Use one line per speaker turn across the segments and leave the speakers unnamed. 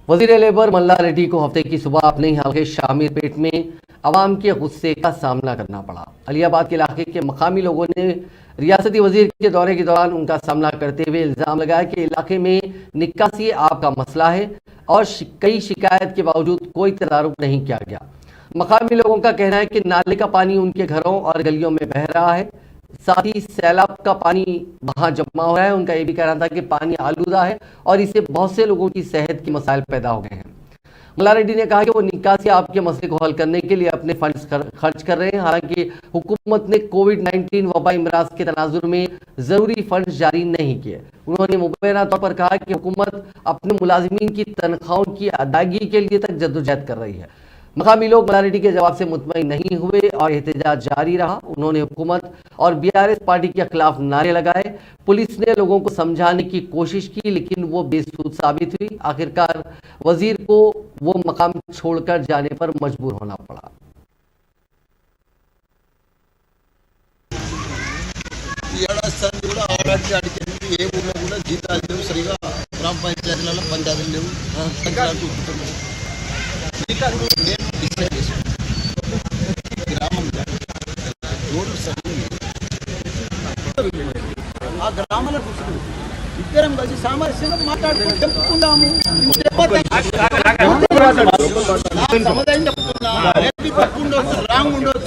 वजीर लेबर मल्ला रेड्डी को हफ्ते की सुबह अपने ही हल्के शामीरपेट में अवाम के गुस्से का सामना करना पड़ा। अलियाबाद के इलाके के मकामी लोगों ने रियासती वजीर के दौरे के दौरान उनका सामना करते हुए इल्ज़ाम लगाया कि इलाके में निकासी आब का मसला है और कई शिकायत के बावजूद कोई तदारुक नहीं किया गया। मकामी लोगों का कहना है कि नाले का पानी उनके घरों और गलियों में बह रहा है, साथ ही सैलाब का पानी वहां जमा हो रहा है। उनका ये भी कहना था कि पानी आलूदा है और इससे बहुत से लोगों की सेहत के मसाइल पैदा हो गए हैं। मल्ला रेड्डी ने कहा कि वो निकासी आपके मसले को हल करने के लिए अपने फंड्स खर्च कर रहे हैं। हालांकि हुकूमत ने कोविड-19 वबाई इमराज के तनाजुर में जरूरी फंड्स जारी नहीं किए। उन्होंने मुबैना तौर पर कहा कि हुकूमत अपने मुलाजिमीन की तनख्वाहों की अदायगी के लिए तक जद्दोजहद कर रही है। मकामी लोग मल्ला रेड्डी के जवाब से मुतमईन नहीं हुए और एहतजाज जारी रहा। उन्होंने हुकूमत और बीआरएस पार्टी के खिलाफ नारे लगाए। पुलिस ने लोगों को समझाने की कोशिश की लेकिन वो बेसुध साबित हुई। आखिरकार वजीर को वो मकाम छोड़कर जाने पर मजबूर होना पड़ा।
ग्राम पंचायत ఆ గ్రామాల ఇద్దరం కలిసి సామరస్యంగా మాట్లాడుకుంటూ చెప్పుకుందాము. సమాధానం చెప్పుకుందాం. ఏంటి తప్పు ఉండొచ్చు, రాంగ్ ఉండొచ్చు.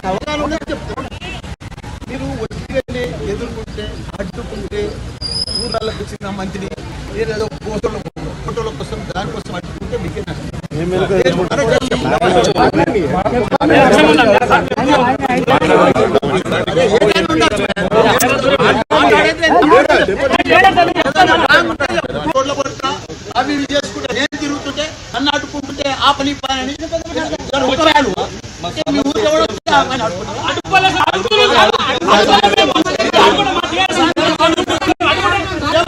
అవగాహన ఉన్నది చెప్తాను. మీరు ఒత్తిడిని ఎదుర్కొంటే అడ్డుకుంటే ఊళ్ళకు చిన్న మంత్రి ఏదో ఫోటోల కోసం దానికోసం అడ్డుకుంటే మీకే నష్టం. అవి చేసుకుంటే నేను తిరుగుతుంటే నన్ను అడ్డుకుంటుంటే ఆ పని పని మీ ఊరికి ఎవరు